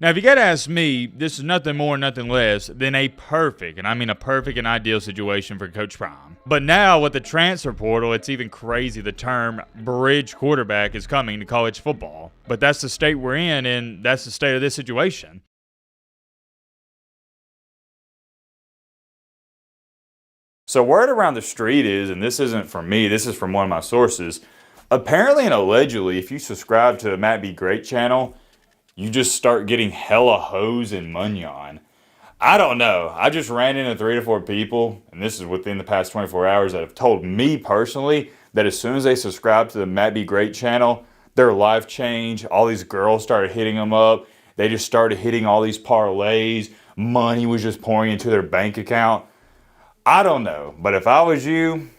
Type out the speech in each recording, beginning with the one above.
Now, if you got to ask me, this is nothing more, nothing less than a perfect, and I mean a perfect and ideal situation for Coach Prime. But now with the transfer portal, it's even crazy the term bridge quarterback is coming to college football. But that's the state we're in, and that's the state of this situation. So word around the street is, and this isn't from me, this is from one of my sources, apparently and allegedly, if you subscribe to the Matt Be Great channel, you just start getting hella hoes and munyon. I don't know. I just ran into 3 to 4 people, and this is within the past 24 hours, that have told me personally that as soon as they subscribe to the Matt Be Great channel, their life changed. All these girls started hitting them up. They just started hitting all these parlays. Money was just pouring into their bank account. I don't know, but if I was you,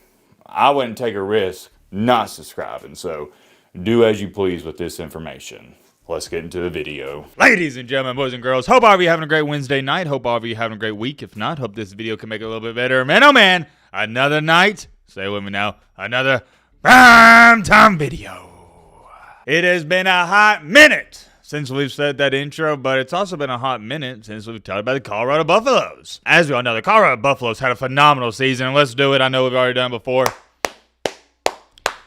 I wouldn't take a risk not subscribing. So do as you please with this information. Let's get into the video. Ladies and gentlemen, boys and girls, hope all of you having a great Wednesday night. Hope all of you having a great week. If not, hope this video can make it a little bit better. Man, oh man, another night. Say it with me now. Another prime time video. It has been a hot minute since we've said that intro, but it's also been a hot minute since we've talked about the Colorado Buffaloes. As we all know, the Colorado Buffaloes had a phenomenal season, and let's do it. I know we've already done it before.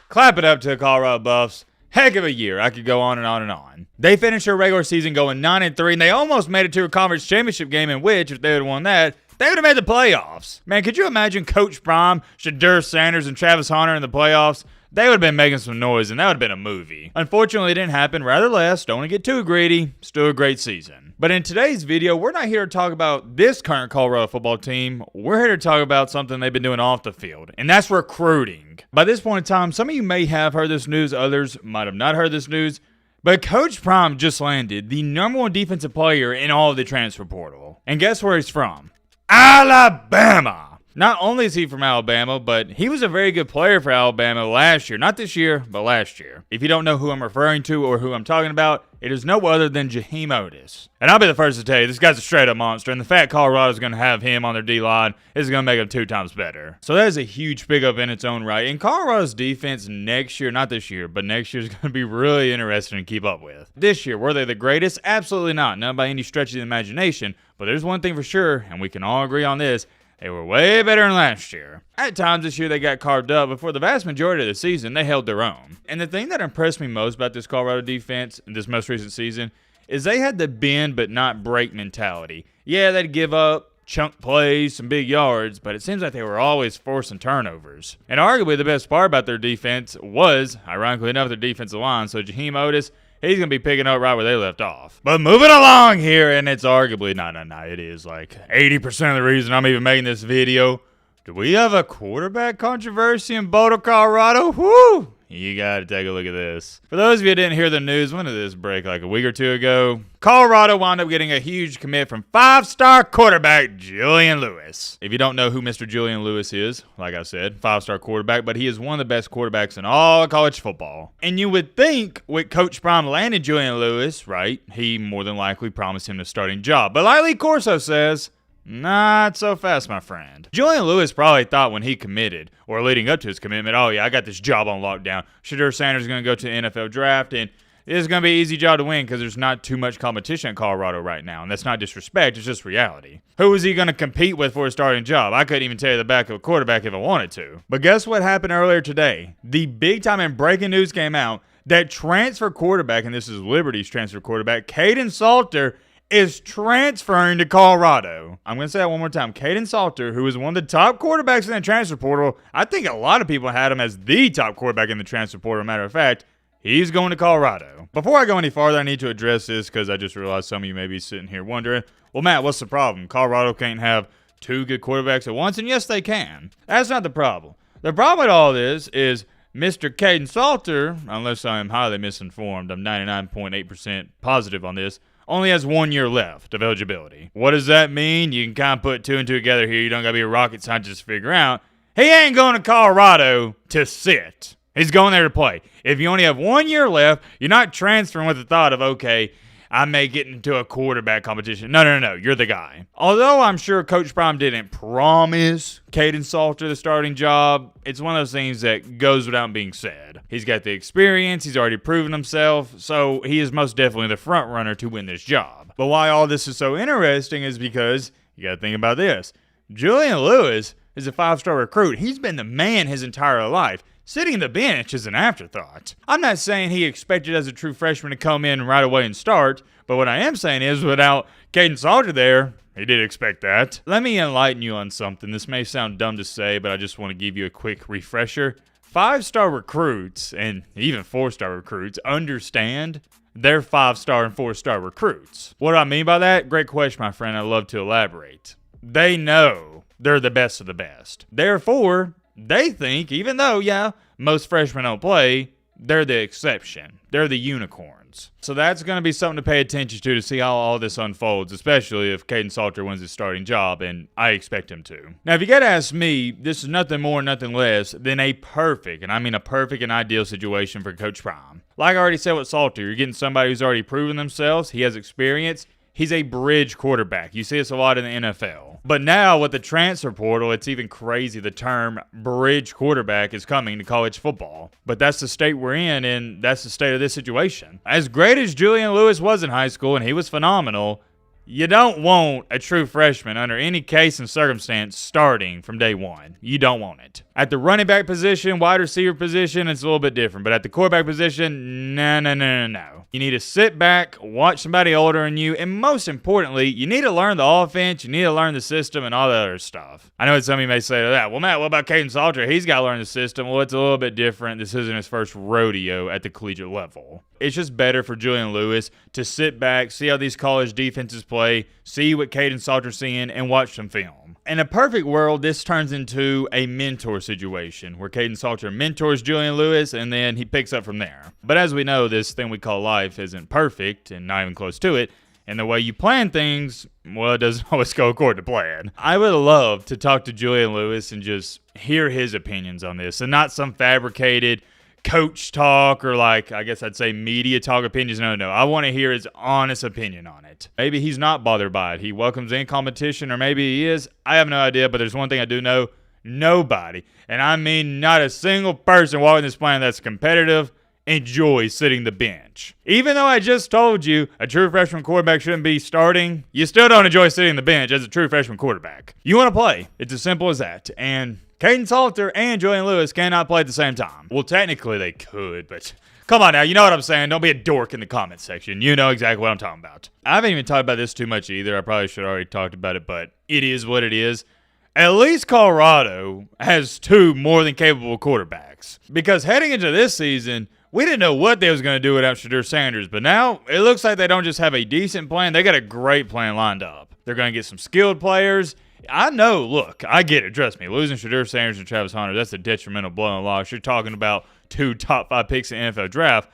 Clap it up to the Colorado Buffs. Heck of a year. I could go on and on and on. They finished their regular season going 9-3, and they almost made it to a conference championship game in which, if they would have won that, they would have made the playoffs. Man, could you imagine Coach Prime, Shedeur Sanders, and Travis Hunter in the playoffs? They would have been making some noise, and that would have been a movie. Unfortunately, it didn't happen. Rather less. Don't want to get too greedy. Still a great season. But in today's video, we're not here to talk about this current Colorado football team. We're here to talk about something they've been doing off the field, and that's recruiting. By this point in time, some of you may have heard this news. Others might have not heard this news. But Coach Prime just landed the #1 defensive player in all of the transfer portal. And guess where he's from? Alabama! Not only is he from Alabama, but he was a very good player for Alabama last year. Not this year, but last year. If you don't know who I'm referring to or who I'm talking about, it is no other than Jaheim Oatis. And I'll be the first to tell you, this guy's a straight-up monster, and the fact Colorado's going to have him on their D-line is going to make him 2 times better. So that is a huge pickup in its own right. And Colorado's defense next year, not this year, but next year is going to be really interesting to keep up with. This year, were they the greatest? Absolutely not. Not by any stretch of the imagination. But there's one thing for sure, and we can all agree on this. They were way better than last year. At times this year they got carved up, but for the vast majority of the season, they held their own. And the thing that impressed me most about this Colorado defense in this most recent season is they had the bend but not break mentality. Yeah, they'd give up chunk plays, some big yards, but it seems like they were always forcing turnovers. And arguably the best part about their defense was, ironically enough, their defensive line. So Jaheim Oatis, he's going to be picking up right where they left off. But moving along here, and it's arguably, it is like 80% of the reason I'm even making this video. Do we have a quarterback controversy in Boulder, Colorado? Woo! You got to take a look at this. For those of you who didn't hear the news, when did this break? Like a week or 2 ago? Colorado wound up getting a huge commit from 5-star quarterback Julian Lewis. If you don't know who Mr. Julian Lewis is, like I said, 5-star quarterback, but he is one of the best quarterbacks in all of college football. And you would think with Coach Prime landing Julian Lewis, right, he more than likely promised him the starting job. But like Lee Corso says, not so fast, my friend. Julian Lewis probably thought when he committed, or leading up to his commitment, oh yeah, I got this job on lockdown. Shedeur Sanders is going to go to the NFL draft, and it's going to be an easy job to win because there's not too much competition in Colorado right now. And that's not disrespect, it's just reality. Who is he going to compete with for a starting job? I couldn't even tell you the back of a quarterback if I wanted to. But guess what happened earlier today? The big time and breaking news came out that transfer quarterback, and this is Liberty's transfer quarterback, Kaidon Salter, is transferring to Colorado. I'm going to say that one more time. Kaidon Salter, who is one of the top quarterbacks in the transfer portal. I think a lot of people had him as the top quarterback in the transfer portal. Matter of fact, he's going to Colorado. Before I go any farther, I need to address this because I just realized some of you may be sitting here wondering, well, Matt, what's the problem? Colorado can't have 2 good quarterbacks at once? And yes, they can. That's not the problem. The problem with all this is Mr. Kaidon Salter, unless I am highly misinformed, I'm 99.8% positive on this, only has 1 year left of eligibility. What does that mean? You can kind of put 2 and 2 together here. You don't got to be a rocket scientist to figure out. He ain't going to Colorado to sit. He's going there to play. If you only have 1 year left, you're not transferring with the thought of, okay, I may get into a quarterback competition. No. You're the guy. Although I'm sure Coach Prime didn't promise Kaidon Salter the starting job, it's one of those things that goes without being said. He's got the experience. He's already proven himself. So he is most definitely the front runner to win this job. But why all this is so interesting is because you got to think about this. Julian Lewis is a 5-star recruit. He's been the man his entire life. Sitting the bench is an afterthought. I'm not saying he expected as a true freshman to come in right away and start, but what I am saying is without Kaidon Salter there, he did expect that. Let me enlighten you on something. This may sound dumb to say, but I just want to give you a quick refresher. 5-star recruits, and even 4-star recruits, understand they're 5-star and 4-star recruits. What do I mean by that? Great question, my friend. I'd love to elaborate. They know they're the best of the best. Therefore, they think, even though, yeah, most freshmen don't play, they're the exception. They're the unicorns. So that's going to be something to pay attention to see how all this unfolds, especially if Kaidon Salter wins his starting job, and I expect him to. Now, if you got to ask me, this is nothing more, nothing less than a perfect, and I mean a perfect and ideal situation for Coach Prime. Like I already said with Salter, you're getting somebody who's already proven themselves. He has experience. He's a bridge quarterback. You see this a lot in the NFL. But now with the transfer portal, it's even crazy. The term bridge quarterback is coming to college football. But that's the state we're in, and that's the state of this situation. As great as Julian Lewis was in high school, and he was phenomenal, you don't want a true freshman under any case and circumstance starting from day one. You don't want it. At the running back position, wide receiver position, it's a little bit different. But at the quarterback position, no. You need to sit back, watch somebody older than you, and most importantly, you need to learn the offense, you need to learn the system, and all that other stuff. I know what some of you may say to that. Well, Matt, what about Kaidon Salter? He's got to learn the system. Well, it's a little bit different. This isn't his first rodeo at the collegiate level. It's just better for Julian Lewis to sit back, see how these college defenses play, see what Kaidon Salter's seeing, and watch some film. In a perfect world, this turns into a mentor situation where Kaidon Salter mentors Julian Lewis and then he picks up from there. But as we know, this thing we call life isn't perfect and not even close to it. And the way you plan things, well, it doesn't always go according to plan. I would love to talk to Julian Lewis and just hear his opinions on this and not some fabricated coach talk or like, I guess I'd say media talk opinions. No. I want to hear his honest opinion on it. Maybe he's not bothered by it. He welcomes any competition, or maybe he is. I have no idea, but there's one thing I do know. Nobody, and I mean not a single person walking this planet that's competitive, enjoys sitting the bench. Even though I just told you a true freshman quarterback shouldn't be starting, you still don't enjoy sitting the bench as a true freshman quarterback. You want to play. It's as simple as that. And Kaidon Salter and Julian Lewis cannot play at the same time. Well, technically they could, but come on now. You know what I'm saying. Don't be a dork in the comment section. You know exactly what I'm talking about. I haven't even talked about this too much either. I probably should have already talked about it, but it is what it is. At least Colorado has 2 more than capable quarterbacks. Because heading into this season, we didn't know what they was going to do without Shedeur Sanders, but now it looks like they don't just have a decent plan. They got a great plan lined up. They're going to get some skilled players. I know, look, I get it. Trust me, losing Shedeur Sanders and Travis Hunter, that's a detrimental blow and loss. You're talking about 2 top 5 picks in the NFL draft.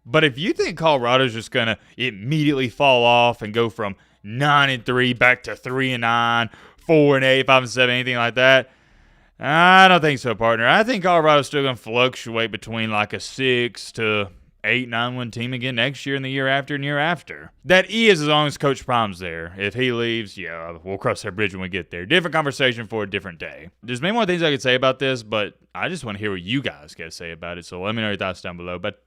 But if you think Colorado's just going to immediately fall off and go from 9-3 back to 3-9, 4-8, 5-7, anything like that, I don't think so, partner. I think Colorado's still going to fluctuate between like a 6 to 8-9-1 team again next year and the year after and year after. That is as long as Coach Prime's there. If he leaves, yeah, we'll cross that bridge when we get there. Different conversation for a different day. There's many more things I could say about this, but I just want to hear what you guys got to say about it. So let me know your thoughts down below. But